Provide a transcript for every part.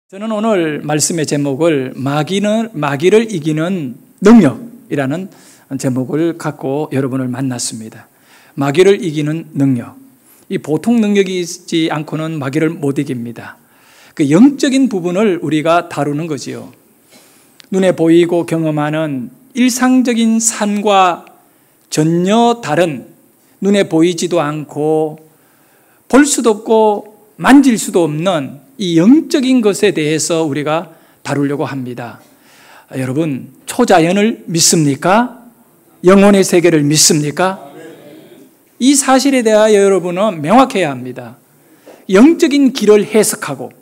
저는 오늘 말씀의 제목을 마귀를 이기는 능력이라는 제목을 갖고 여러분을 만났습니다. 마귀를 이기는 능력. 이 보통 능력이 있지 않고는 마귀를 못 이깁니다. 그 영적인 부분을 우리가 다루는 거지요. 눈에 보이고 경험하는 일상적인 삶과 전혀 다른, 눈에 보이지도 않고 볼 수도 없고 만질 수도 없는 이 영적인 것에 대해서 우리가 다루려고 합니다. 여러분, 초자연을 믿습니까? 영혼의 세계를 믿습니까? 이 사실에 대하여 여러분은 명확해야 합니다. 영적인 길을 해석하고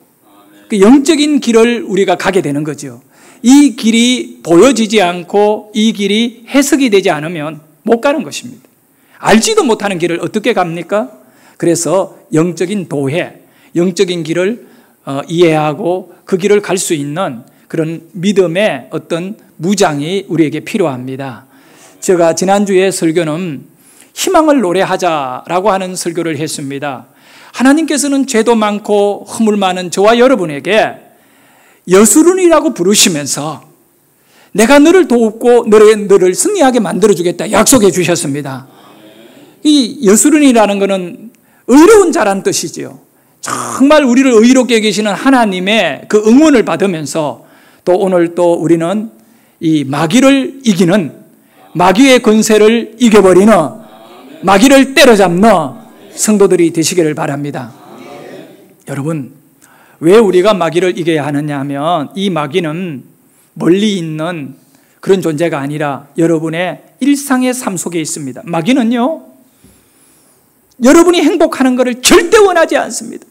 그 영적인 길을 우리가 가게 되는 거죠. 이 길이 보여지지 않고 이 길이 해석이 되지 않으면 못 가는 것입니다. 알지도 못하는 길을 어떻게 갑니까? 그래서 영적인 도해, 영적인 길을 이해하고 그 길을 갈 수 있는 그런 믿음의 어떤 무장이 우리에게 필요합니다. 제가 지난주에 설교는 희망을 노래하자라고 하는 설교를 했습니다. 하나님께서는 죄도 많고 허물 많은 저와 여러분에게 여수run이라고 부르시면서 내가 너를 돕고 너를 승리하게 만들어주겠다 약속해 주셨습니다. 이 여수run이라는 것은 의로운 자란 뜻이지요. 정말 우리를 의롭게 계시는 하나님의 그 응원을 받으면서 또 오늘 또 우리는 이 마귀를 이기는, 마귀의 권세를 이겨버리는, 마귀를 때려잡는 성도들이 되시기를 바랍니다. 여러분, 왜 우리가 마귀를 이겨야 하느냐 하면 이 마귀는 멀리 있는 그런 존재가 아니라 여러분의 일상의 삶 속에 있습니다. 마귀는요, 여러분이 행복하는 것을 절대 원하지 않습니다.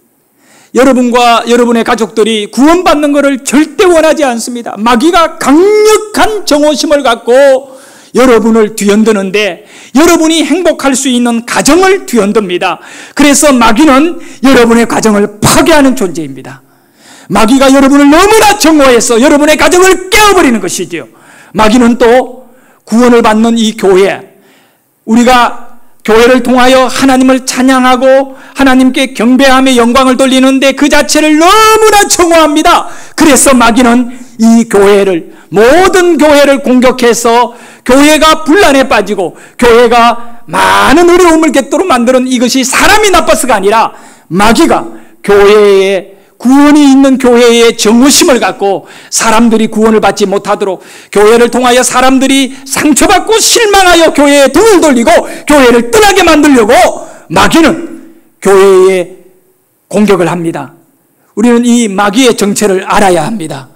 여러분과 여러분의 가족들이 구원받는 것을 절대 원하지 않습니다. 마귀가 강력한 정오심을 갖고 여러분을 뒤흔드는데 여러분이 행복할 수 있는 가정을 뒤흔듭니다. 그래서 마귀는 여러분의 가정을 파괴하는 존재입니다. 마귀가 여러분을 너무나 정오해서 여러분의 가정을 깨어버리는 것이지요. 마귀는 또 구원을 받는 이 교회, 우리가 교회를 통하여 하나님을 찬양하고 하나님께 경배하며 영광을 돌리는데 그 자체를 너무나 정오합니다. 그래서 마귀는 이 교회를, 모든 교회를 공격해서 교회가 분란에 빠지고 교회가 많은 어려움을 겪도록 만드는 이것이 사람이 나빠서가 아니라 마귀가 교회에, 구원이 있는 교회에 정오심을 갖고 사람들이 구원을 받지 못하도록, 교회를 통하여 사람들이 상처받고 실망하여 교회에 등을 돌리고 교회를 떠나게 만들려고 마귀는 교회에 공격을 합니다. 우리는 이 마귀의 정체를 알아야 합니다.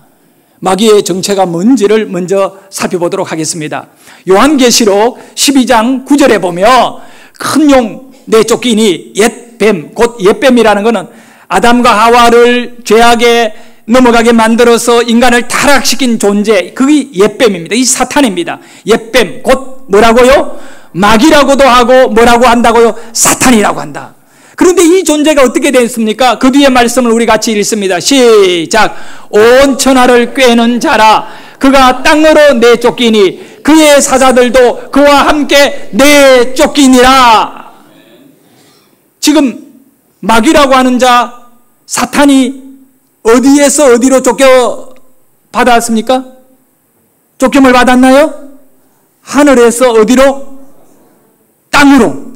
마귀의 정체가 뭔지를 먼저 살펴보도록 하겠습니다. 요한계시록 12장 9절에 보면 큰 용 내쫓기니 옛뱀, 곧 옛뱀이라는 것은 아담과 하와를 죄악에 넘어가게 만들어서 인간을 타락시킨 존재, 그게 옛뱀입니다. 이 사탄입니다. 옛뱀, 곧 뭐라고요? 마귀라고도 하고 뭐라고 한다고요? 사탄이라고 한다. 그런데 이 존재가 어떻게 됐습니까? 그 뒤에 말씀을 우리 같이 읽습니다. 시작. 온 천하를 꿰는 자라. 그가 땅으로 내쫓기니 그의 사자들도 그와 함께 내쫓기니라. 지금 마귀라고 하는 자, 사탄이 어디에서 어디로 쫓겨받았습니까? 쫓김을 받았나요? 하늘에서 어디로? 땅으로.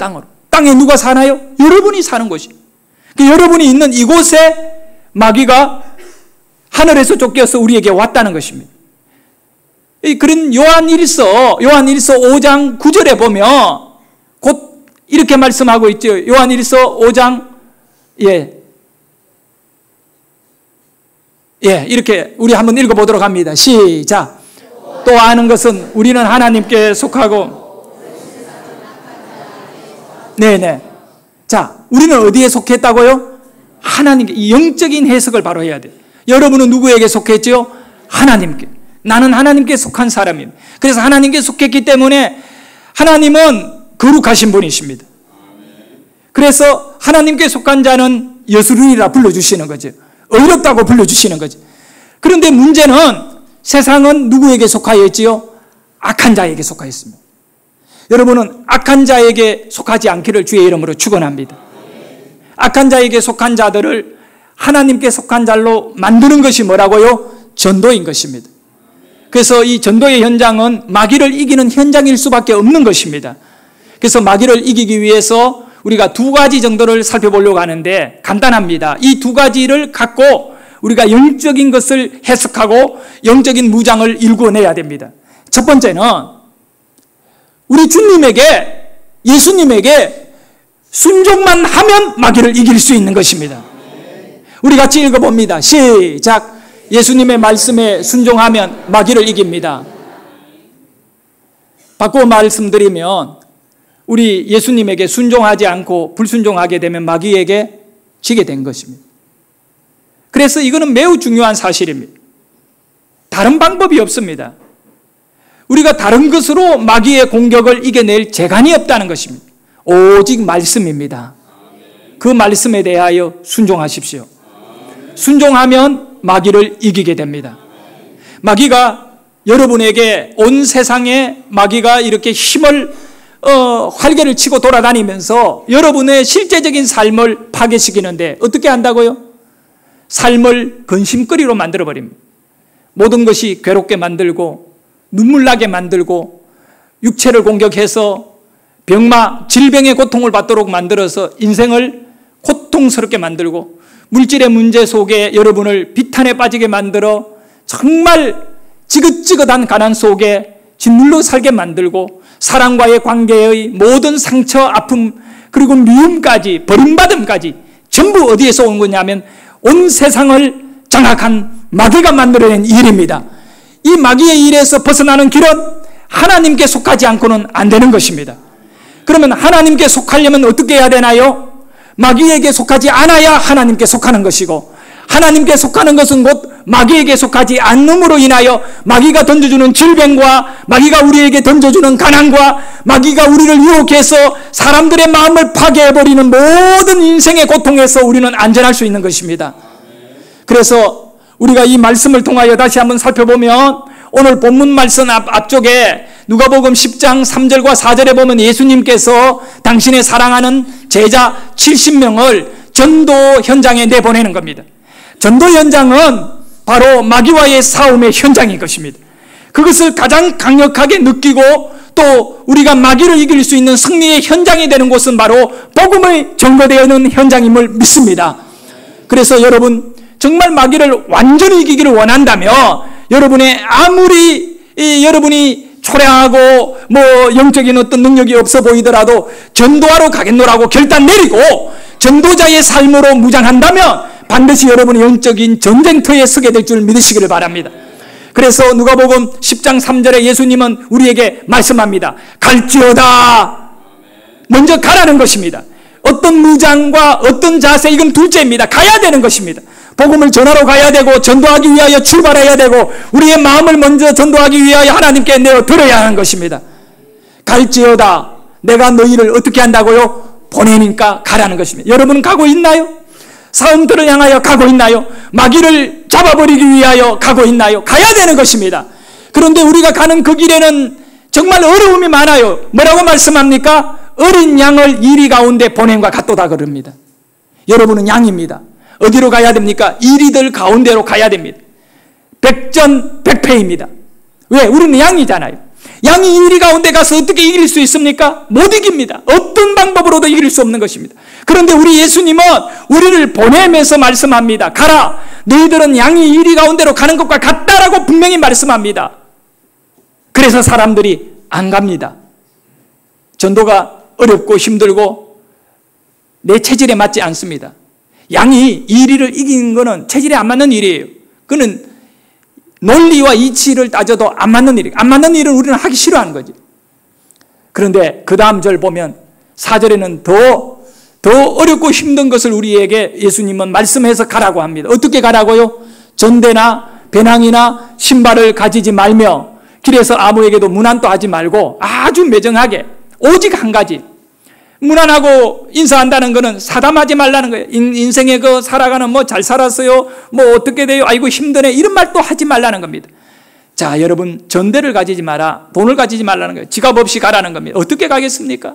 땅에 누가 사나요? 여러분이 사는 곳이. 여러분이 있는 이곳에 마귀가 하늘에서 쫓겨서 우리에게 왔다는 것입니다. 그런 요한일서 5장 9절에 보면 곧 이렇게 말씀하고 있죠. 요한일서 5장 이렇게 우리 한번 읽어보도록 합니다. 시작. 또 아는 것은 우리는 하나님께 속하고, 네네. 자, 우리는 어디에 속했다고요? 하나님께. 이 영적인 해석을 바로 해야 돼요. 여러분은 누구에게 속했죠? 하나님께. 나는 하나님께 속한 사람입니다. 그래서 하나님께 속했기 때문에 하나님은 거룩하신 분이십니다. 그래서 하나님께 속한 자는 여수run이라 불러주시는 거죠. 의롭다고 불러주시는 거죠. 그런데 문제는 세상은 누구에게 속하여 있지요? 악한 자에게 속하였습니다. 여러분은 악한 자에게 속하지 않기를 주의 이름으로 축원합니다. 악한 자에게 속한 자들을 하나님께 속한 자로 만드는 것이 뭐라고요? 전도인 것입니다. 그래서 이 전도의 현장은 마귀를 이기는 현장일 수밖에 없는 것입니다. 그래서 마귀를 이기기 위해서 우리가 두 가지 정도를 살펴보려고 하는데 간단합니다. 이 두 가지를 갖고 우리가 영적인 것을 해석하고 영적인 무장을 일궈내야 됩니다. 첫 번째는 우리 주님에게, 예수님에게 순종만 하면 마귀를 이길 수 있는 것입니다. 우리 같이 읽어봅니다. 시작. 예수님의 말씀에 순종하면 마귀를 이깁니다. 바꿔 말씀드리면 우리 예수님에게 순종하지 않고 불순종하게 되면 마귀에게 지게 된 것입니다. 그래서 이거는 매우 중요한 사실입니다. 다른 방법이 없습니다. 우리가 다른 것으로 마귀의 공격을 이겨낼 재간이 없다는 것입니다. 오직 말씀입니다. 그 말씀에 대하여 순종하십시오. 순종하면 마귀를 이기게 됩니다. 마귀가 여러분에게 온 세상에 마귀가 이렇게 힘을 활개를 치고 돌아다니면서 여러분의 실제적인 삶을 파괴시키는데 어떻게 한다고요? 삶을 근심거리로 만들어버립니다. 모든 것이 괴롭게 만들고 눈물나게 만들고 육체를 공격해서 질병의 고통을 받도록 만들어서 인생을 고통스럽게 만들고 물질의 문제 속에 여러분을 비탄에 빠지게 만들어 정말 지긋지긋한 가난 속에 짓눌러 살게 만들고 사랑과의 관계의 모든 상처, 아픔, 그리고 미움까지, 버림받음까지 전부 어디에서 온 거냐면 온 세상을 장악한 마귀가 만들어낸 일입니다. 이 마귀의 일에서 벗어나는 길은 하나님께 속하지 않고는 안 되는 것입니다. 그러면 하나님께 속하려면 어떻게 해야 되나요? 마귀에게 속하지 않아야 하나님께 속하는 것이고, 하나님께 속하는 것은 곧 마귀에게 속하지 않음으로 인하여 마귀가 던져주는 질병과 마귀가 우리에게 던져주는 가난과 마귀가 우리를 유혹해서 사람들의 마음을 파괴해버리는 모든 인생의 고통에서 우리는 안전할 수 있는 것입니다. 그래서 우리가 이 말씀을 통하여 다시 한번 살펴보면 오늘 본문 말씀 앞쪽에 누가복음 10장 3절과 4절에 보면 예수님께서 당신의 사랑하는 제자 70명을 전도 현장에 내보내는 겁니다. 전도 현장은 바로 마귀와의 싸움의 현장인 것입니다. 그것을 가장 강력하게 느끼고 또 우리가 마귀를 이길 수 있는 승리의 현장이 되는 곳은 바로 복음의 전거되는 현장임을 믿습니다. 그래서 여러분 정말 마귀를 완전히 이기기를 원한다면 여러분의 아무리 여러분이 초라하고 영적인 어떤 능력이 없어 보이더라도 전도하러 가겠노라고 결단 내리고 전도자의 삶으로 무장한다면 반드시 여러분이 영적인 전쟁터에 서게 될 줄 믿으시기를 바랍니다. 그래서 누가복음 10장 3절에 예수님은 우리에게 말씀합니다. 갈지어다. 먼저 가라는 것입니다. 어떤 무장과 어떤 자세, 이건 둘째입니다. 가야 되는 것입니다. 복음을 전하러 가야 되고 전도하기 위하여 출발해야 되고 우리의 마음을 먼저 전도하기 위하여 하나님께 내어 드려야 하는 것입니다. 갈지어다. 내가 너희를 어떻게 한다고요? 보내니까 가라는 것입니다. 여러분은 가고 있나요? 사람들을 향하여 가고 있나요? 마귀를 잡아버리기 위하여 가고 있나요? 가야 되는 것입니다. 그런데 우리가 가는 그 길에는 정말 어려움이 많아요. 뭐라고 말씀합니까? 어린 양을 이리 가운데 보냄과 같도다 그럽니다. 여러분은 양입니다. 어디로 가야 됩니까? 이리들 가운데로 가야 됩니다. 백전백패입니다. 왜? 우리는 양이잖아요. 양이 이리 가운데 가서 어떻게 이길 수 있습니까? 못 이깁니다. 어떤 방법으로도 이길 수 없는 것입니다. 그런데 우리 예수님은 우리를 보내면서 말씀합니다. 가라. 너희들은 양이 이리 가운데로 가는 것과 같다라고 분명히 말씀합니다. 그래서 사람들이 안 갑니다. 전도가 어렵고 힘들고 내 체질에 맞지 않습니다. 양이 이리를 이기는 것은 체질에 안 맞는 일이에요. 그는 논리와 이치를 따져도 안 맞는 일이에요. 안 맞는 일은 우리는 하기 싫어하는 거지. 그런데 그 다음 절 보면 4절에는 더 어렵고 힘든 것을 우리에게 예수님은 말씀해서 가라고 합니다. 어떻게 가라고요? 전대나 배낭이나 신발을 가지지 말며 길에서 아무에게도 문안도 하지 말고 아주 매정하게 오직 한 가지, 무난하고 인사한다는 것은 사담하지 말라는 거예요. 인생에 살아가는 잘 살았어요? 어떻게 돼요? 아이고 힘드네. 이런 말도 하지 말라는 겁니다. 자, 여러분 전대를 가지지 마라. 돈을 가지지 말라는 거예요. 지갑 없이 가라는 겁니다. 어떻게 가겠습니까?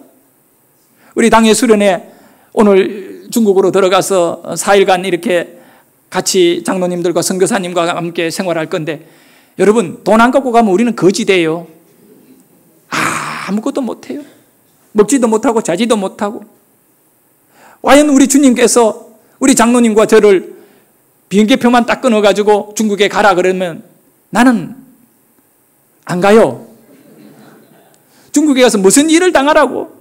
우리 당의 수련회 오늘 중국으로 들어가서 4일간 이렇게 같이 장로님들과 선교사님과 함께 생활할 건데 여러분 돈 안 갖고 가면 우리는 거지돼요. 아무것도 못해요. 먹지도 못하고 자지도 못하고. 과연 우리 주님께서 우리 장로님과 저를 비행기표만 딱 끊어가지고 중국에 가라 그러면 나는 안 가요. 중국에 가서 무슨 일을 당하라고?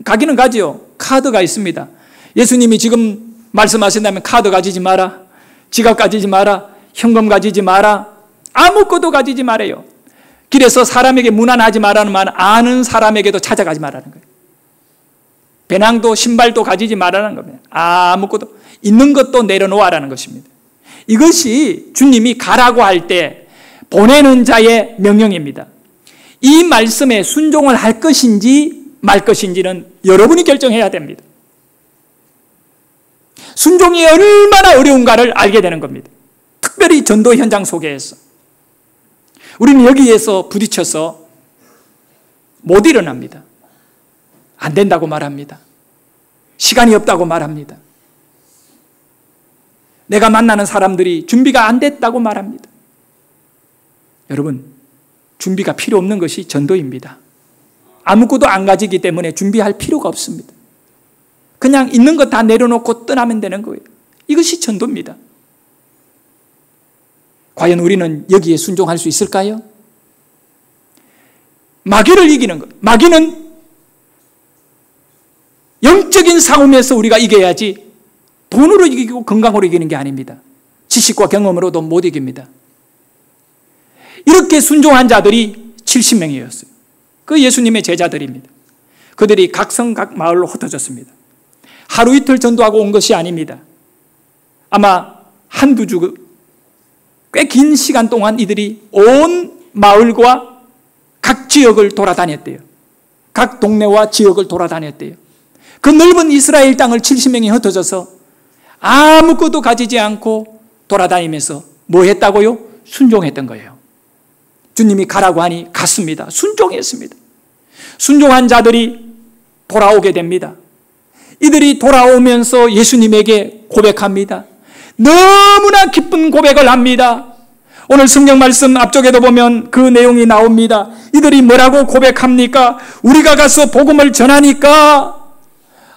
가기는 가지요. 카드가 있습니다. 예수님이 지금 말씀하신다면 카드 가지지 마라, 지갑 가지지 마라, 현금 가지지 마라, 아무것도 가지지 말아요. 길에서 사람에게 무난하지 말라는 말은 아는 사람에게도 찾아가지 말라는 거예요. 배낭도 신발도 가지지 말라는 겁니다. 아무것도, 있는 것도 내려놓아라는 것입니다. 이것이 주님이 가라고 할 때 보내는 자의 명령입니다. 이 말씀에 순종을 할 것인지 말 것인지는 여러분이 결정해야 됩니다. 순종이 얼마나 어려운가를 알게 되는 겁니다. 특별히 전도 현장 속에서 우리는 여기에서 부딪혀서 못 일어납니다. 안 된다고 말합니다. 시간이 없다고 말합니다. 내가 만나는 사람들이 준비가 안 됐다고 말합니다. 여러분, 준비가 필요 없는 것이 전도입니다. 아무것도 안 가지기 때문에 준비할 필요가 없습니다. 그냥 있는 것 다 내려놓고 떠나면 되는 거예요. 이것이 전도입니다. 과연 우리는 여기에 순종할 수 있을까요? 마귀를 이기는 것. 마귀는 영적인 싸움에서 우리가 이겨야지 돈으로 이기고 건강으로 이기는 게 아닙니다. 지식과 경험으로도 못 이깁니다. 이렇게 순종한 자들이 70명이었어요. 그 예수님의 제자들입니다. 그들이 각 성 각 마을로 흩어졌습니다. 하루 이틀 전도하고 온 것이 아닙니다. 아마 한두 주, 꽤 긴 시간 동안 이들이 온 마을과 각 지역을 돌아다녔대요. 각 동네와 지역을 돌아다녔대요. 그 넓은 이스라엘 땅을 70명이 흩어져서 아무것도 가지지 않고 돌아다니면서 뭐 했다고요? 순종했던 거예요. 주님이 가라고 하니 갔습니다. 순종했습니다. 순종한 자들이 돌아오게 됩니다. 이들이 돌아오면서 예수님에게 고백합니다. 너무나 기쁜 고백을 합니다. 오늘 성경 말씀 앞쪽에도 보면 그 내용이 나옵니다. 이들이 뭐라고 고백합니까? 우리가 가서 복음을 전하니까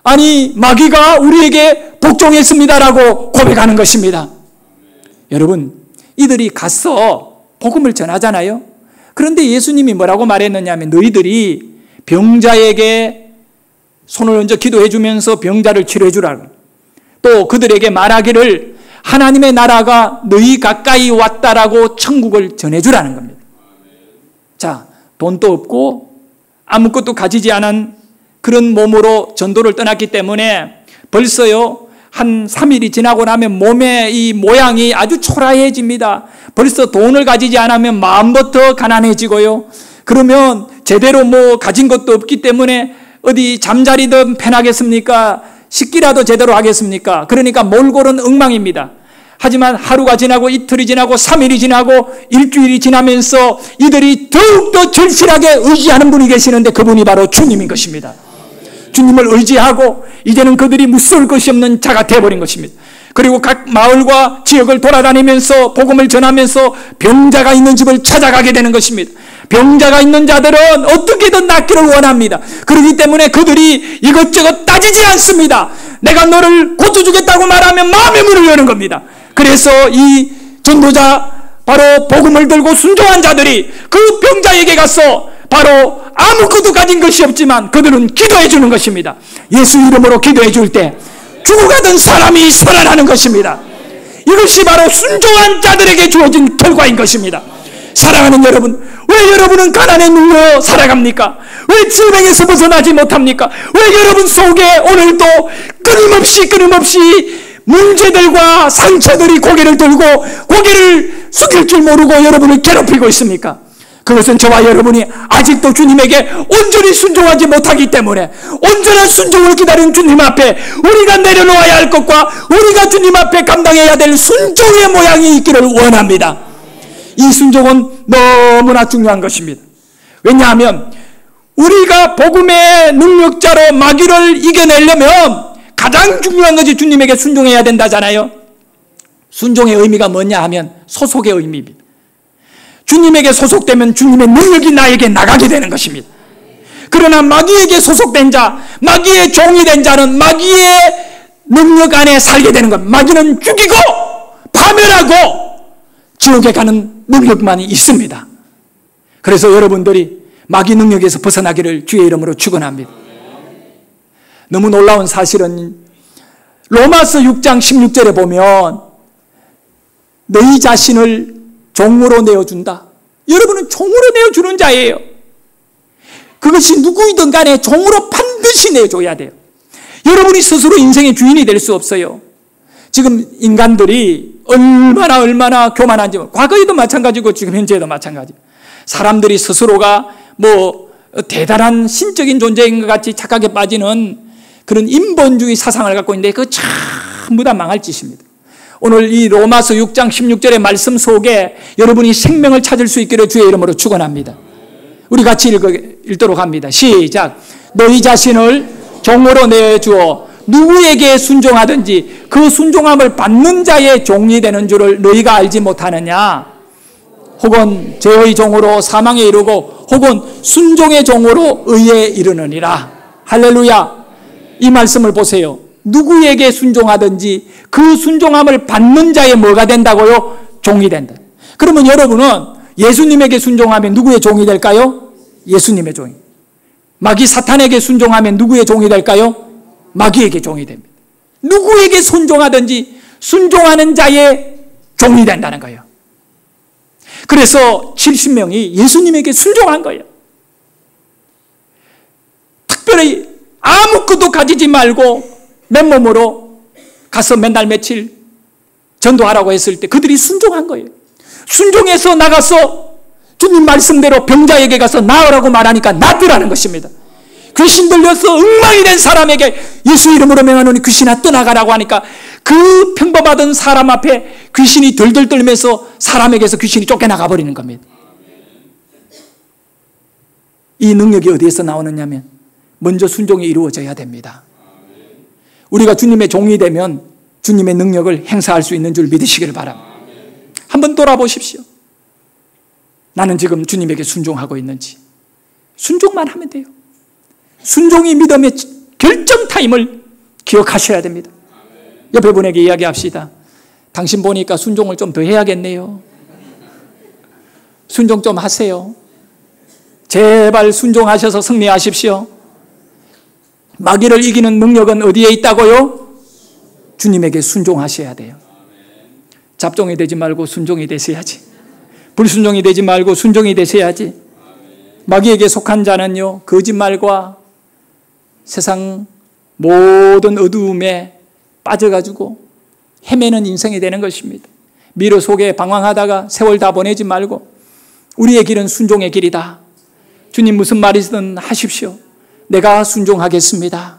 아니 마귀가 우리에게 복종했습니다라고 고백하는 것입니다. 여러분, 이들이 가서 복음을 전하잖아요. 그런데 예수님이 뭐라고 말했느냐 하면 너희들이 병자에게 손을 얹어 기도해 주면서 병자를 치료해 주라고, 또 그들에게 말하기를 하나님의 나라가 너희 가까이 왔다라고 천국을 전해 주라는 겁니다. 자, 돈도 없고 아무것도 가지지 않은 그런 몸으로 전도를 떠났기 때문에 벌써요 한 3일이 지나고 나면 몸의 이 모양이 아주 초라해집니다. 벌써 돈을 가지지 않으면 마음부터 가난해지고요. 그러면 제대로 뭐 가진 것도 없기 때문에 어디 잠자리든 편하겠습니까? 식기라도 제대로 하겠습니까? 그러니까 몰골은 엉망입니다. 하지만 하루가 지나고 이틀이 지나고 3일이 지나고 일주일이 지나면서 이들이 더욱더 절실하게 의지하는 분이 계시는데 그분이 바로 주님인 것입니다. 주님을 의지하고 이제는 그들이 무서울 것이 없는 자가 되어버린 것입니다. 그리고 각 마을과 지역을 돌아다니면서 복음을 전하면서 병자가 있는 집을 찾아가게 되는 것입니다. 병자가 있는 자들은 어떻게든 낫기를 원합니다. 그렇기 때문에 그들이 이것저것 따지지 않습니다. 내가 너를 고쳐주겠다고 말하면 마음의 문을 여는 겁니다. 그래서 이 전도자, 바로 복음을 들고 순종한 자들이 그 병자에게 가서 바로 아무것도 가진 것이 없지만 그들은 기도해 주는 것입니다. 예수 이름으로 기도해 줄 때 죽어가던 사람이 살아나는 것입니다. 이것이 바로 순종한 자들에게 주어진 결과인 것입니다. 사랑하는 여러분, 왜 여러분은 가난에 눌려 살아갑니까? 왜 질병에서 벗어나지 못합니까? 왜 여러분 속에 오늘도 끊임없이 문제들과 상처들이 고개를 들고 고개를 숙일 줄 모르고 여러분을 괴롭히고 있습니까? 그것은 저와 여러분이 아직도 주님에게 온전히 순종하지 못하기 때문에 온전한 순종을 기다린 주님 앞에 우리가 내려놓아야 할 것과 우리가 주님 앞에 감당해야 될 순종의 모양이 있기를 원합니다. 이 순종은 너무나 중요한 것입니다. 왜냐하면 우리가 복음의 능력자로 마귀를 이겨내려면 가장 중요한 것이 주님에게 순종해야 된다잖아요. 순종의 의미가 뭐냐 하면 소속의 의미입니다. 주님에게 소속되면 주님의 능력이 나에게 나가게 되는 것입니다. 그러나 마귀에게 소속된 자, 마귀의 종이 된 자는 마귀의 능력 안에 살게 되는 것. 마귀는 죽이고 파멸하고 지옥에 가는 능력만이 있습니다. 그래서 여러분들이 마귀 능력에서 벗어나기를 주의 이름으로 축원합니다. 너무 놀라운 사실은 로마서 6장 16절에 보면 너희 자신을 종으로 내어준다. 여러분은 종으로 내어주는 자예요. 그것이 누구이든 간에 종으로 반드시 내줘야 돼요. 여러분이 스스로 인생의 주인이 될 수 없어요. 지금 인간들이 얼마나 교만한지, 과거에도 마찬가지고 지금 현재도 마찬가지예요. 사람들이 스스로가 대단한 신적인 존재인 것 같이 착각에 빠지는 그런 인본주의 사상을 갖고 있는데 그거 전부 다 망할 짓입니다. 오늘 이 로마서 6장 16절의 말씀 속에 여러분이 생명을 찾을 수 있기를 주의 이름으로 축원합니다. 우리 같이 읽도록 합니다. 시작. 너희 자신을 종으로 내주어 누구에게 순종하든지 그 순종함을 받는 자의 종이 되는 줄을 너희가 알지 못하느냐. 혹은 죄의 종으로 사망에 이르고 혹은 순종의 종으로 의에 이르느니라. 할렐루야. 이 말씀을 보세요. 누구에게 순종하든지 그 순종함을 받는 자의 뭐가 된다고요? 종이 된다. 그러면 여러분은 예수님에게 순종하면 누구의 종이 될까요? 예수님의 종이. 마귀 사탄에게 순종하면 누구의 종이 될까요? 마귀에게 종이 됩니다. 누구에게 순종하든지 순종하는 자의 종이 된다는 거예요. 그래서 70명이 예수님에게 순종한 거예요. 특별히 아무것도 가지지 말고 맨몸으로 가서 맨날 며칠 전도하라고 했을 때 그들이 순종한 거예요. 순종해서 나가서 주님 말씀대로 병자에게 가서 나으라고 말하니까 낫더라는 것입니다. 귀신 들려서 엉망이 된 사람에게 예수 이름으로 명하노니 귀신아 떠나가라고 하니까 그 평범하던 사람 앞에 귀신이 덜덜 떨면서 사람에게서 귀신이 쫓겨나가 버리는 겁니다. 이 능력이 어디에서 나오느냐면 먼저 순종이 이루어져야 됩니다. 우리가 주님의 종이 되면 주님의 능력을 행사할 수 있는 줄 믿으시기를 바랍니다. 한번 돌아보십시오. 나는 지금 주님에게 순종하고 있는지. 순종만 하면 돼요. 순종이 믿음의 결정 타임을 기억하셔야 됩니다. 옆에 분에게 이야기합시다. 당신 보니까 순종을 좀 더 해야겠네요. 순종 좀 하세요. 제발 순종하셔서 승리하십시오. 마귀를 이기는 능력은 어디에 있다고요? 주님에게 순종하셔야 돼요. 잡종이 되지 말고 순종이 되셔야지. 불순종이 되지 말고 순종이 되셔야지. 마귀에게 속한 자는요, 거짓말과 세상 모든 어두움에 빠져가지고 헤매는 인생이 되는 것입니다. 미로 속에 방황하다가 세월 다 보내지 말고 우리의 길은 순종의 길이다. 주님 무슨 말이든 하십시오. 내가 순종하겠습니다.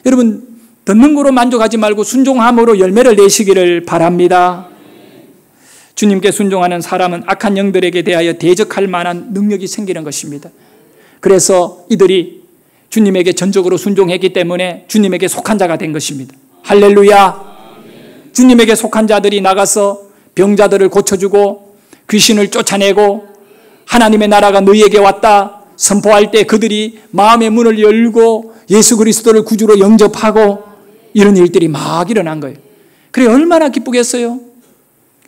여러분, 듣는 거로 만족하지 말고 순종함으로 열매를 내시기를 바랍니다. 주님께 순종하는 사람은 악한 영들에게 대하여 대적할 만한 능력이 생기는 것입니다. 그래서 이들이 주님에게 전적으로 순종했기 때문에 주님에게 속한 자가 된 것입니다. 할렐루야. 주님에게 속한 자들이 나가서 병자들을 고쳐주고 귀신을 쫓아내고 하나님의 나라가 너희에게 왔다 선포할 때 그들이 마음의 문을 열고 예수 그리스도를 구주로 영접하고 이런 일들이 막 일어난 거예요. 그래 얼마나 기쁘겠어요.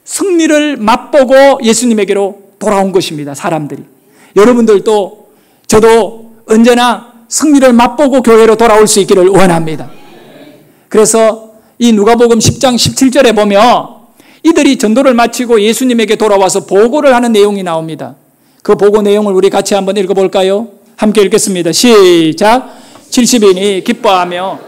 승리를 맛보고 예수님에게로 돌아온 것입니다. 사람들이. 여러분들도 저도 언제나 승리를 맛보고 교회로 돌아올 수 있기를 원합니다. 그래서 이 누가복음 10장 17절에 보면 이들이 전도를 마치고 예수님에게 돌아와서 보고를 하는 내용이 나옵니다. 그 보고 내용을 우리 같이 한번 읽어볼까요? 함께 읽겠습니다. 시작. 70인이 기뻐하며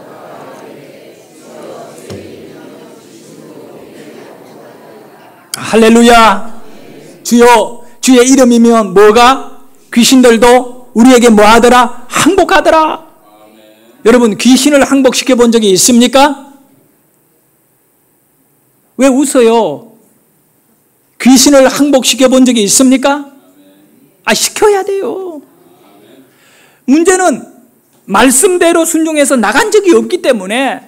할렐루야. 주여, 주의 이름이면 뭐가? 귀신들도 우리에게 뭐하더라? 항복하더라. 여러분, 귀신을 항복시켜 본 적이 있습니까? 왜 웃어요? 귀신을 항복시켜 본 적이 있습니까? 시켜야 돼요. 문제는 말씀대로 순종해서 나간 적이 없기 때문에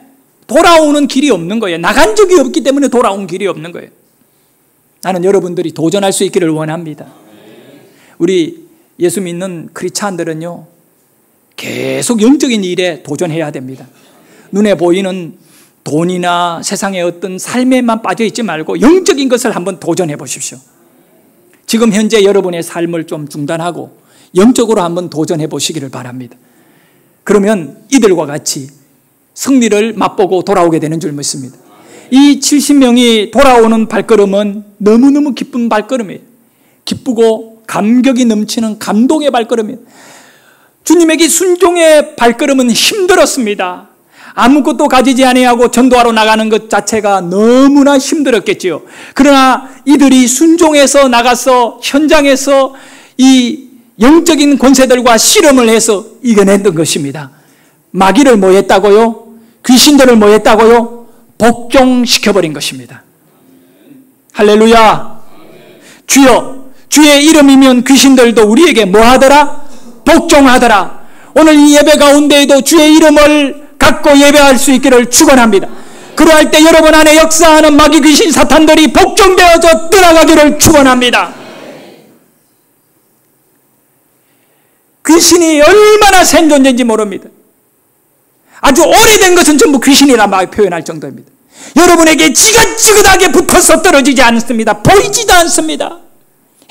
돌아오는 길이 없는 거예요. 나간 적이 없기 때문에 돌아온 길이 없는 거예요. 나는 여러분들이 도전할 수 있기를 원합니다. 우리 예수 믿는 크리스찬들은요, 계속 영적인 일에 도전해야 됩니다. 눈에 보이는 돈이나 세상의 어떤 삶에만 빠져 있지 말고 영적인 것을 한번 도전해 보십시오. 지금 현재 여러분의 삶을 좀 중단하고 영적으로 한번 도전해 보시기를 바랍니다. 그러면 이들과 같이 승리를 맛보고 돌아오게 되는 줄 믿습니다. 이 70명이 돌아오는 발걸음은 너무너무 기쁜 발걸음이에요. 기쁘고 감격이 넘치는 감동의 발걸음이에요. 주님에게 순종의 발걸음은 힘들었습니다. 아무것도 가지지 아니하고 전도하러 나가는 것 자체가 너무나 힘들었겠지요. 그러나 이들이 순종해서 나가서 현장에서 이 영적인 권세들과 씨름을 해서 이겨냈던 것입니다. 마귀를 뭐 했다고요? 귀신들을 뭐 했다고요? 복종시켜버린 것입니다. 할렐루야. 주여, 주의 이름이면 귀신들도 우리에게 뭐 하더라? 복종하더라. 오늘 이 예배 가운데에도 주의 이름을 갖고 예배할 수 있기를 축원합니다. 그러할 때 여러분 안에 역사하는 마귀 귀신 사탄들이 복종되어져 떠나가기를 축원합니다. 귀신이 얼마나 생존된지 모릅니다. 아주 오래된 것은 전부 귀신이라 막 표현할 정도입니다. 여러분에게 지긋지긋하게 붙어서 떨어지지 않습니다. 보이지도 않습니다.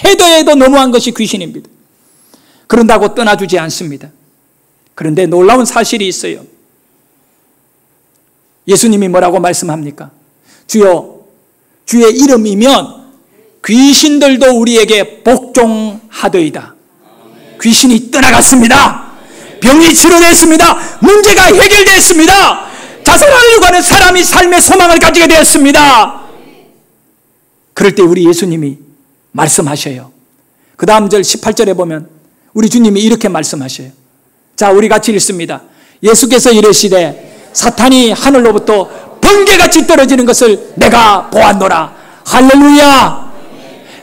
해도 너무한 것이 귀신입니다. 그런다고 떠나주지 않습니다. 그런데 놀라운 사실이 있어요. 예수님이 뭐라고 말씀합니까? 주여, 주의 이름이면 귀신들도 우리에게 복종하더이다. 귀신이 떠나갔습니다. 병이 치료됐습니다. 문제가 해결됐습니다. 자살하려고 하는 사람이 삶의 소망을 가지게 되었습니다. 그럴 때 우리 예수님이 말씀하셔요. 그 다음 절 18절에 보면 우리 주님이 이렇게 말씀하셔요. 자, 우리 같이 읽습니다. 예수께서 이르시되 사탄이 하늘로부터 번개같이 떨어지는 것을 내가 보았노라. 할렐루야.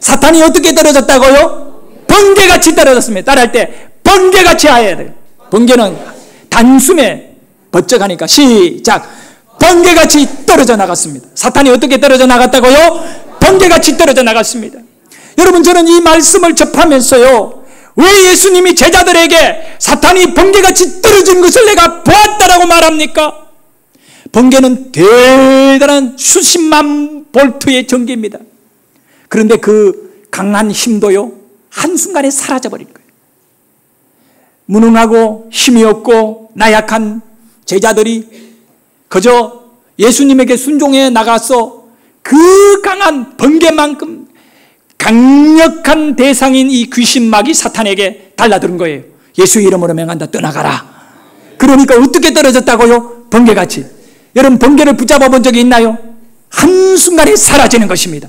사탄이 어떻게 떨어졌다고요? 번개같이 떨어졌습니다. 따라할 때 번개같이 해야 돼요. 번개는 단숨에 번쩍하니까 시작. 번개같이 떨어져 나갔습니다. 사탄이 어떻게 떨어져 나갔다고요? 번개같이 떨어져 나갔습니다. 여러분, 저는 이 말씀을 접하면서요, 왜 예수님이 제자들에게 사탄이 번개같이 떨어진 것을 내가 보았다라고 말합니까? 번개는 대단한 수십만 볼트의 전기입니다. 그런데 그 강한 힘도요, 한순간에 사라져버린 거예요. 무능하고 힘이 없고 나약한 제자들이 그저 예수님에게 순종해 나가서 그 강한 번개만큼 강력한 대상인 이 귀신마귀 사탄에게 달라드는 거예요. 예수 이름으로 명한다, 떠나가라. 그러니까 어떻게 떨어졌다고요? 번개같이. 여러분, 번개를 붙잡아 본 적이 있나요? 한순간에 사라지는 것입니다.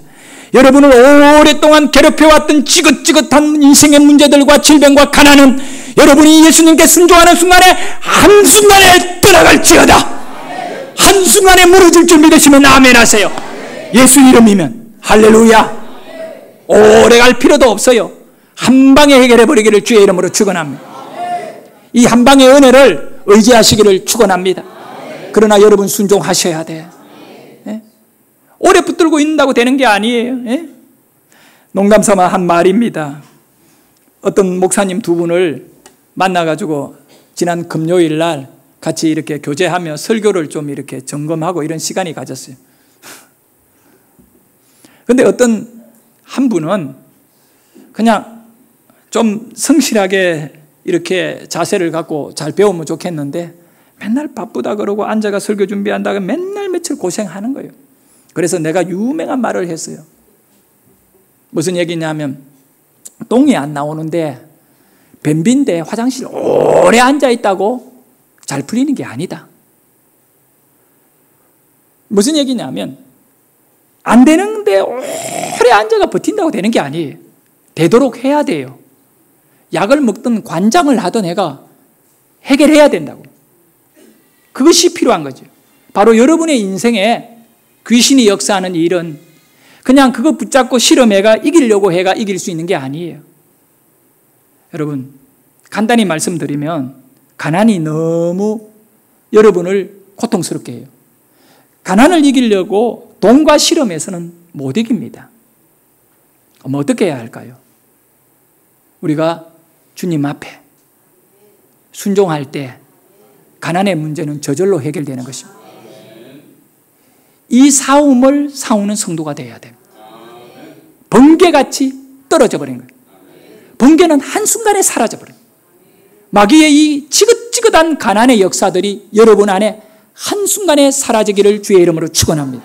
여러분을 오랫동안 괴롭혀왔던 지긋지긋한 인생의 문제들과 질병과 가난은 여러분이 예수님께 순종하는 순간에 한순간에 떠나갈지어다. 한순간에 무너질 줄 믿으시면 아멘 하세요. 예수 이름이면. 할렐루야. 오래 갈 필요도 없어요. 한 방에 해결해 버리기를 주의 이름으로 축원합니다. 이 한 방의 은혜를 의지하시기를 축원합니다. 그러나 여러분 순종하셔야 돼. 예? 오래 붙들고 있는다고 되는 게 아니에요. 예? 농담 삼아 한 말입니다. 어떤 목사님 두 분을 만나가지고 지난 금요일 날 같이 이렇게 교제하며 설교를 좀 이렇게 점검하고 이런 시간이 가졌어요. 근데 어떤 한 분은 그냥 좀 성실하게 이렇게 자세를 갖고 잘 배우면 좋겠는데 맨날 바쁘다 그러고 앉아가 설교 준비한다고 맨날 며칠 고생하는 거예요. 그래서 내가 유명한 말을 했어요. 무슨 얘기냐면 똥이 안 나오는데 변비인데 화장실 오래 앉아있다고 잘 풀리는 게 아니다. 무슨 얘기냐면 안 되는데 오래 앉아가 버틴다고 되는 게 아니에요. 되도록 해야 돼요. 약을 먹든 관장을 하든 해가 해결해야 된다고. 그것이 필요한 거죠. 바로 여러분의 인생에 귀신이 역사하는 일은 그냥 그거 붙잡고 실험해가 이기려고 해가 이길 수 있는 게 아니에요. 여러분, 간단히 말씀드리면 가난이 너무 여러분을 고통스럽게 해요. 가난을 이기려고 돈과 실험에서는 못 이깁니다. 그럼 어떻게 해야 할까요? 우리가 주님 앞에 순종할 때 가난의 문제는 저절로 해결되는 것입니다. 이 싸우는 성도가 되어야 됩니다. 번개같이 떨어져 버린 거예요. 번개는 한순간에 사라져 버려요. 마귀의 이 지긋지긋한 가난의 역사들이 여러분 안에 한순간에 사라지기를 주의 이름으로 축원합니다.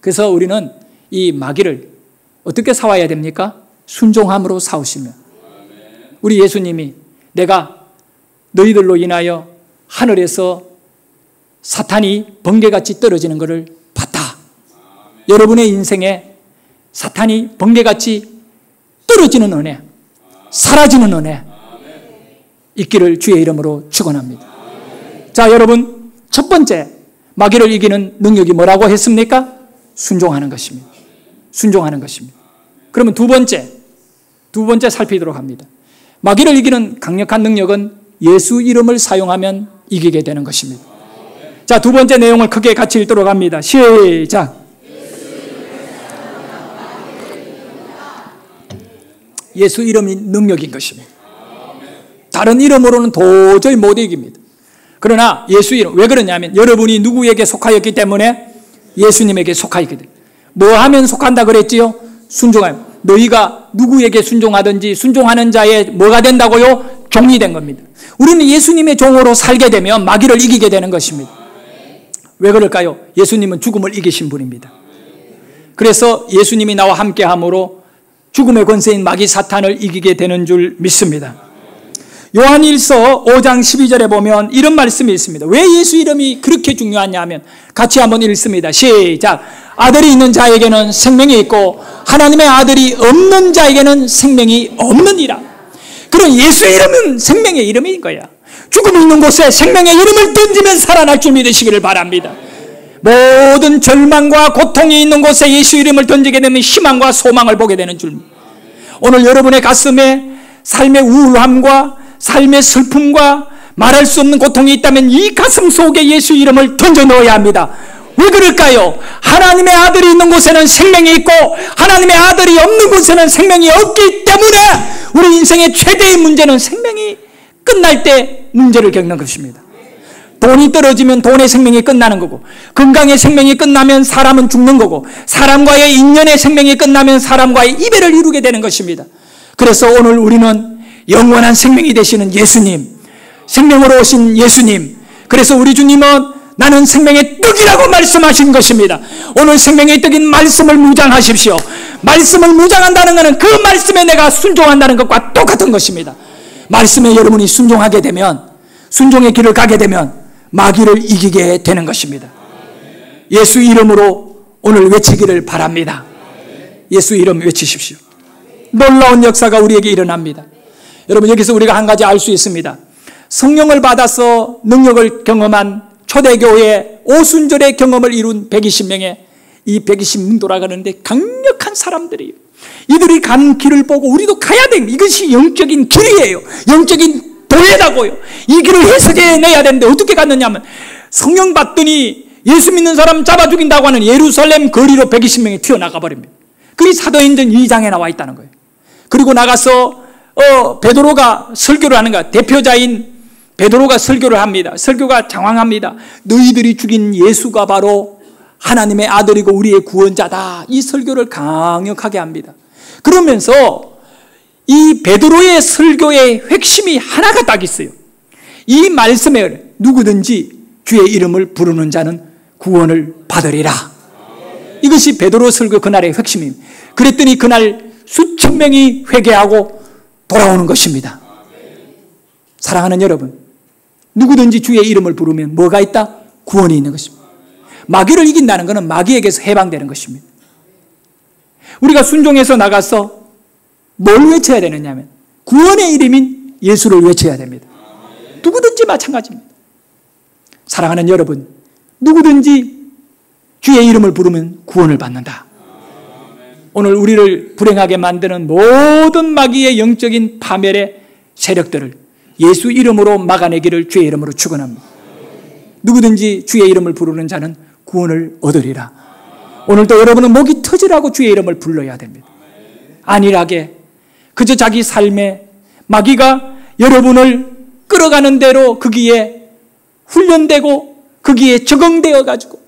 그래서 우리는 이 마귀를 어떻게 싸워야 됩니까? 순종함으로 싸우시면. 우리 예수님이 내가 너희들로 인하여 하늘에서 사탄이 번개같이 떨어지는 것을 봤다. 여러분의 인생에 사탄이 번개같이 떨어지는 은혜, 사라지는 은혜 있기를 주의 이름으로 축원합니다. 자, 여러분, 첫 번째 마귀를 이기는 능력이 뭐라고 했습니까? 순종하는 것입니다. 순종하는 것입니다. 그러면 두 번째 살피도록 합니다. 마귀를 이기는 강력한 능력은 예수 이름을 사용하면 이기게 되는 것입니다. 자, 두 번째 내용을 크게 같이 읽도록 합니다. 시작. 예수 이름이 능력인 것입니다. 다른 이름으로는 도저히 못 이깁니다. 그러나 예수 이름, 왜 그러냐면 여러분이 누구에게 속하였기 때문에 예수님에게 속하였기 때문에. 뭐 하면 속한다 그랬지요? 순종하면. 너희가 누구에게 순종하든지 순종하는 자의 뭐가 된다고요? 종이 된 겁니다. 우리는 예수님의 종으로 살게 되면 마귀를 이기게 되는 것입니다. 왜 그럴까요? 예수님은 죽음을 이기신 분입니다. 그래서 예수님이 나와 함께함으로 죽음의 권세인 마귀 사탄을 이기게 되는 줄 믿습니다. 요한일서 5장 12절에 보면 이런 말씀이 있습니다. 왜 예수 이름이 그렇게 중요하냐 하면 같이 한번 읽습니다. 시작. 아들이 있는 자에게는 생명이 있고 하나님의 아들이 없는 자에게는 생명이 없느니라. 그럼 예수 이름은 생명의 이름인 거야. 죽음이 있는 곳에 생명의 이름을 던지면 살아날 줄 믿으시기를 바랍니다. 모든 절망과 고통이 있는 곳에 예수 이름을 던지게 되면 희망과 소망을 보게 되는 줄. 오늘 여러분의 가슴에 삶의 우울함과 삶의 슬픔과 말할 수 없는 고통이 있다면 이 가슴 속에 예수 이름을 던져 넣어야 합니다. 왜 그럴까요? 하나님의 아들이 있는 곳에는 생명이 있고 하나님의 아들이 없는 곳에는 생명이 없기 때문에 우리 인생의 최대의 문제는 생명이 끝날 때 문제를 겪는 것입니다. 돈이 떨어지면 돈의 생명이 끝나는 거고, 건강의 생명이 끝나면 사람은 죽는 거고, 사람과의 인연의 생명이 끝나면 사람과의 이별을 이루게 되는 것입니다. 그래서 오늘 우리는 영원한 생명이 되시는 예수님, 생명으로 오신 예수님, 그래서 우리 주님은 나는 생명의 떡이라고 말씀하신 것입니다. 오늘 생명의 떡인 말씀을 무장하십시오. 말씀을 무장한다는 것은 그 말씀에 내가 순종한다는 것과 똑같은 것입니다. 말씀에 여러분이 순종하게 되면, 순종의 길을 가게 되면 마귀를 이기게 되는 것입니다. 예수 이름으로 오늘 외치기를 바랍니다. 예수 이름 외치십시오. 놀라운 역사가 우리에게 일어납니다. 여러분, 여기서 우리가 한 가지 알 수 있습니다. 성령을 받아서 능력을 경험한 초대교회 오순절의 경험을 이룬 120명의 이 120명 돌아가는데 강력한 사람들이에요. 이들이 간 길을 보고 우리도 가야 됩니다. 이것이 영적인 길이에요. 영적인 도예다고요. 이 길을 해석해내야 되는데 어떻게 갔느냐 하면 성령 받더니 예수 믿는 사람 잡아 죽인다고 하는 예루살렘 거리로 120명이 튀어나가 버립니다. 그게 사도행전 2장에 나와 있다는 거예요. 그리고 나가서 베드로가 설교를 하는 거야. 대표자인 베드로가 설교를 합니다. 설교가 장황합니다. 너희들이 죽인 예수가 바로 하나님의 아들이고 우리의 구원자다. 이 설교를 강력하게 합니다. 그러면서 이 베드로의 설교의 핵심이 하나가 딱 있어요. 이 말씀에 누구든지 주의 이름을 부르는 자는 구원을 받으리라. 이것이 베드로 설교 그날의 핵심입니다. 그랬더니 그날 수천 명이 회개하고 돌아오는 것입니다. 사랑하는 여러분, 누구든지 주의 이름을 부르면 뭐가 있다? 구원이 있는 것입니다. 마귀를 이긴다는 것은 마귀에게서 해방되는 것입니다. 우리가 순종해서 나가서 뭘 외쳐야 되느냐 하면 구원의 이름인 예수를 외쳐야 됩니다. 누구든지 마찬가지입니다. 사랑하는 여러분, 누구든지 주의 이름을 부르면 구원을 받는다. 오늘 우리를 불행하게 만드는 모든 마귀의 영적인 파멸의 세력들을 예수 이름으로 막아내기를 주의 이름으로 축원합니다. 누구든지 주의 이름을 부르는 자는 구원을 얻으리라. 오늘도 여러분은 목이 터지라고 주의 이름을 불러야 됩니다. 안일하게 그저 자기 삶에 마귀가 여러분을 끌어가는 대로 거기에 훈련되고 거기에 적응되어 가지고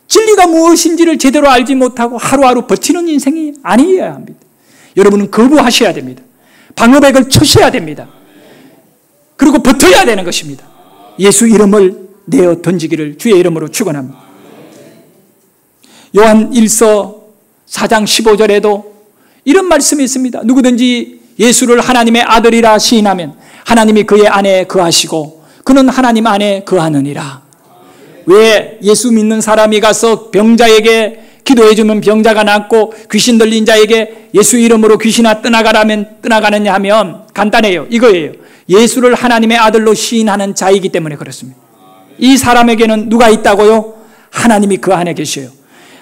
진리가 무엇인지를 제대로 알지 못하고 하루하루 버티는 인생이 아니어야 합니다. 여러분은 거부하셔야 됩니다. 방어백을 쳐셔야 됩니다. 그리고 버텨야 되는 것입니다. 예수 이름을 내어 던지기를 주의 이름으로 축원합니다. 요한 1서 4장 15절에도 이런 말씀이 있습니다. 누구든지 예수를 하나님의 아들이라 시인하면 하나님이 그의 안에 거하시고 그는 하나님 안에 거하느니라. 왜 예수 믿는 사람이 가서 병자에게 기도해주면 병자가 낫고 귀신 들린 자에게 예수 이름으로 귀신아 떠나가라면 떠나가느냐 하면 간단해요. 이거예요. 예수를 하나님의 아들로 시인하는 자이기 때문에 그렇습니다. 이 사람에게는 누가 있다고요? 하나님이 그 안에 계셔요.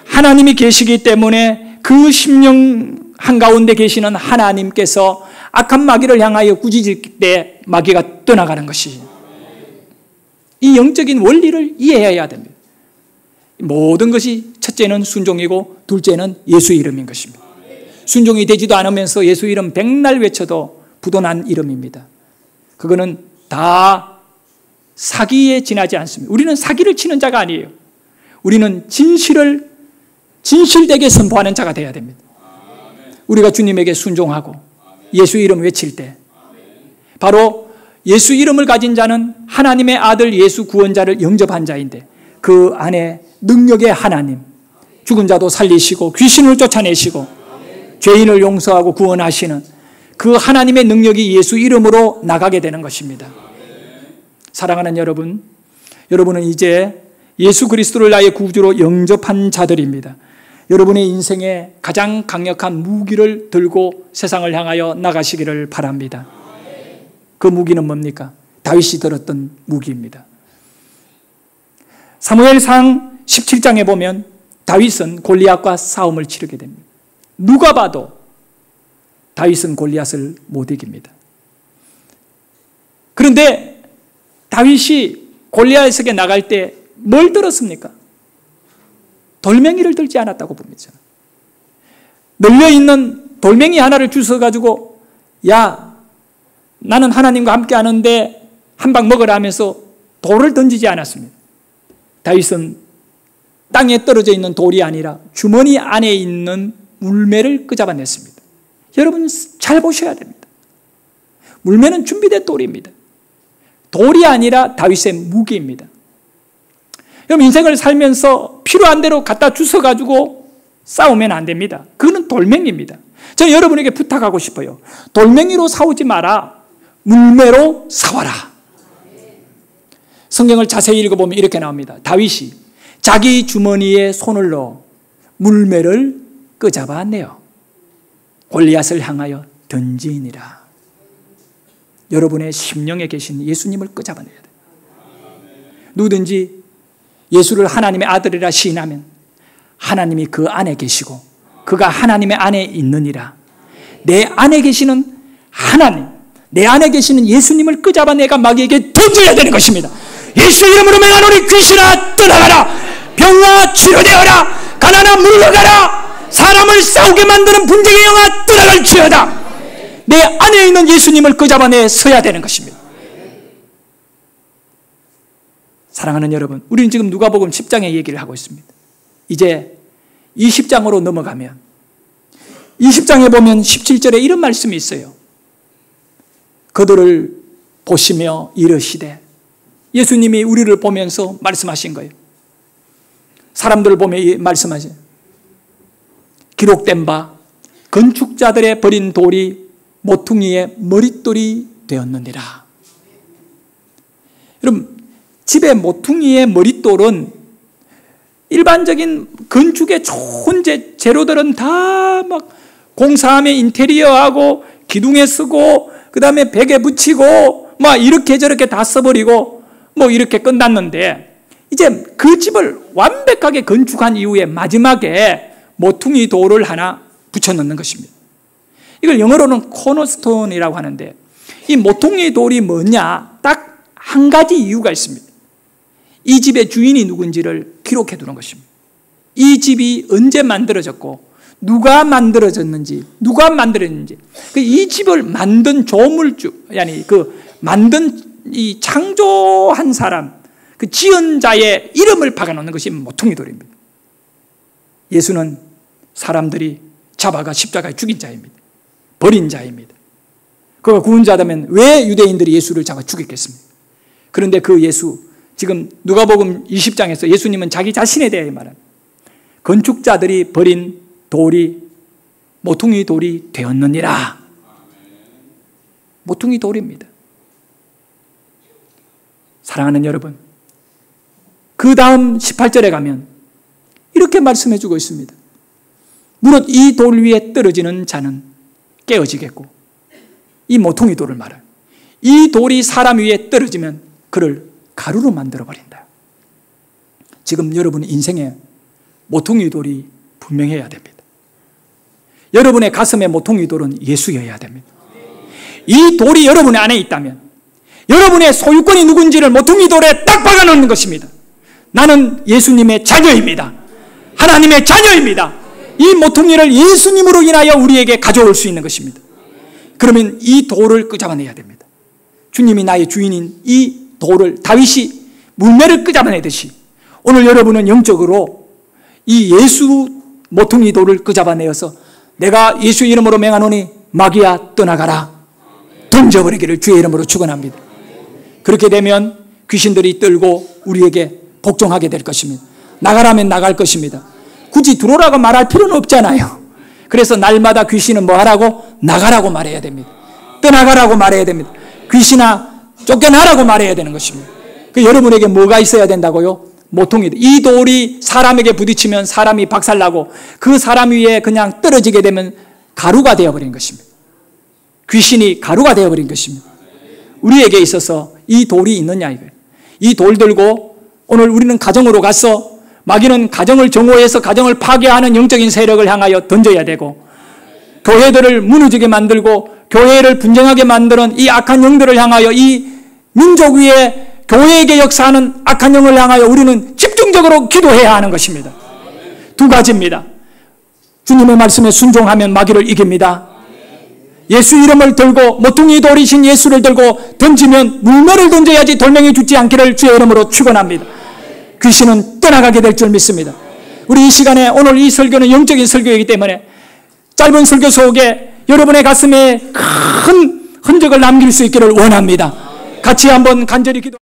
하나님이 계시기 때문에 그 심령 한가운데 계시는 하나님께서 악한 마귀를 향하여 꾸짖을 때 마귀가 떠나가는 것이죠. 이 영적인 원리를 이해해야 됩니다. 모든 것이 첫째는 순종이고 둘째는 예수 이름인 것입니다. 순종이 되지도 않으면서 예수 이름 백날 외쳐도 부도난 이름입니다. 그거는 다 사기에 지나지 않습니다. 우리는 사기를 치는 자가 아니에요. 우리는 진실을 진실되게 선포하는 자가 되어야 됩니다. 우리가 주님에게 순종하고 예수 이름 외칠 때 바로 예수 이름을 가진 자는 하나님의 아들 예수 구원자를 영접한 자인데 그 안에 능력의 하나님, 죽은 자도 살리시고 귀신을 쫓아내시고 죄인을 용서하고 구원하시는 그 하나님의 능력이 예수 이름으로 나가게 되는 것입니다. 사랑하는 여러분, 여러분은 이제 예수 그리스도를 나의 구주로 영접한 자들입니다. 여러분의 인생에 가장 강력한 무기를 들고 세상을 향하여 나가시기를 바랍니다. 그 무기는 뭡니까? 다윗이 들었던 무기입니다. 사무엘상 17장에 보면 다윗은 골리앗과 싸움을 치르게 됩니다. 누가 봐도 다윗은 골리앗을 못 이깁니다. 그런데 다윗이 골리앗에게 나갈 때 뭘 들었습니까? 돌멩이를 들지 않았다고 봅니다. 널려있는 돌멩이 하나를 주워가지고 야, 나는 하나님과 함께 하는데 한 방 먹으라 하면서 돌을 던지지 않았습니다. 다윗은 땅에 떨어져 있는 돌이 아니라 주머니 안에 있는 물매를 끄잡아냈습니다. 여러분 잘 보셔야 됩니다. 물매는 준비된 돌입니다. 돌이 아니라 다윗의 무기입니다. 여러분 인생을 살면서 필요한 대로 갖다 주워가지고 싸우면 안 됩니다. 그거는 돌멩이입니다. 저는 여러분에게 부탁하고 싶어요. 돌멩이로 싸우지 마라. 물매로 싸워라. 성경을 자세히 읽어보면 이렇게 나옵니다. 다윗이 자기 주머니에 손을 넣어 물매를 끄잡아내요. 골리앗을 향하여 던지니라. 여러분의 심령에 계신 예수님을 끄잡아내야 돼요. 누구든지 예수를 하나님의 아들이라 시인하면 하나님이 그 안에 계시고 그가 하나님의 안에 있느니라. 내 안에 계시는 하나님, 내 안에 계시는 예수님을 끄잡아 내가 마귀에게 던져야 되는 것입니다. 예수 이름으로 명하노니 귀신아 떠나가라. 병아 치료되어라. 가난아 물러가라. 사람을 싸우게 만드는 분쟁의 영아 떠나갈지어다. 내 안에 있는 예수님을 끄잡아내 서야 되는 것입니다. 사랑하는 여러분, 우리는 지금 누가복음 10장의 얘기를 하고 있습니다. 이제 20장으로 넘어가면 20장에 보면 17절에 이런 말씀이 있어요. 그들을 보시며 이르시되, 예수님이 우리를 보면서 말씀하신 거예요. 사람들을 보며 말씀하신, 기록된 바 건축자들의 버린 돌이 모퉁이의 머릿돌이 되었느니라. 여러분, 집의 모퉁이의 머릿돌은 일반적인 건축의 좋은 재료들은 다 막 공사하며 인테리어하고 기둥에 쓰고 그 다음에 벽에 붙이고 막 이렇게 저렇게 다 써버리고 뭐 이렇게 끝났는데, 이제 그 집을 완벽하게 건축한 이후에 마지막에 모퉁이 돌을 하나 붙여넣는 것입니다. 이걸 영어로는 코너스톤이라고 하는데, 이 모퉁이 돌이 뭐냐? 딱 한 가지 이유가 있습니다. 이 집의 주인이 누군지를 기록해 두는 것입니다. 이 집이 언제 만들어졌고 누가 만들어졌는지, 이 집을 만든 조물주, 아니 만든 이 창조한 사람, 그 지은 자의 이름을 박아놓는 것이 모퉁이 돌입니다. 예수는 사람들이 잡아가 십자가에 죽인 자입니다. 버린 자입니다. 그가 구원 자라면 왜 유대인들이 예수를 잡아 죽였겠습니까? 그런데 그 예수, 지금 누가복음 20장에서 예수님은 자기 자신에 대해 말합니다. 건축자들이 버린 돌이 모퉁이 돌이 되었느니라. 모퉁이 돌입니다. 사랑하는 여러분, 그 다음 18절에 가면 이렇게 말씀해 주고 있습니다. 무릇 이 돌 위에 떨어지는 자는 깨어지겠고, 이 모퉁이 돌을 말해요. 이 돌이 사람 위에 떨어지면 그를 가루로 만들어버린다. 지금 여러분 인생에 모퉁이 돌이 분명해야 됩니다. 여러분의 가슴에 모퉁이 돌은 예수여야 됩니다. 이 돌이 여러분의 안에 있다면 여러분의 소유권이 누군지를 모퉁이 돌에 딱 박아놓는 것입니다. 나는 예수님의 자녀입니다. 하나님의 자녀입니다. 이 모퉁이를 예수님으로 인하여 우리에게 가져올 수 있는 것입니다. 그러면 이 돌을 끄잡아내야 됩니다. 주님이 나의 주인인 이 돌을 다윗이 물매를 끄잡아내듯이 오늘 여러분은 영적으로 이 예수 모퉁이 돌을 끄잡아내어서 내가 예수 이름으로 맹하노니 마귀야 떠나가라, 던져버리기를 주의 이름으로 축원합니다. 그렇게 되면 귀신들이 떨고 우리에게 복종하게 될 것입니다. 나가라면 나갈 것입니다. 굳이 들어오라고 말할 필요는 없잖아요. 그래서 날마다 귀신은 뭐 하라고? 나가라고 말해야 됩니다. 떠나가라고 말해야 됩니다. 귀신아 쫓겨나라고 말해야 되는 것입니다. 그 여러분에게 뭐가 있어야 된다고요? 모퉁이. 이 돌이 사람에게 부딪히면 사람이 박살나고 그 사람 위에 그냥 떨어지게 되면 가루가 되어버린 것입니다. 귀신이 가루가 되어버린 것입니다. 우리에게 있어서 이 돌이 있느냐 이거예요. 이 돌 들고 오늘 우리는 가정으로 가서 마귀는 가정을 정오해서 가정을 파괴하는 영적인 세력을 향하여 던져야 되고, 교회들을 무너지게 만들고 교회를 분쟁하게 만드는 이 악한 영들을 향하여, 이 민족 위에 교회에게 역사하는 악한 영을 향하여 우리는 집중적으로 기도해야 하는 것입니다. 두 가지입니다. 주님의 말씀에 순종하면 마귀를 이깁니다. 예수 이름을 들고 모퉁이 돌이신 예수를 들고 던지면 물매를 던져야지 돌멩이 죽지 않기를 주의 이름으로 축원합니다. 귀신은 떠나가게 될 줄 믿습니다. 우리 이 시간에 오늘 이 설교는 영적인 설교이기 때문에 짧은 설교 속에 여러분의 가슴에 큰 흔적을 남길 수 있기를 원합니다. 같이 한번 간절히 기도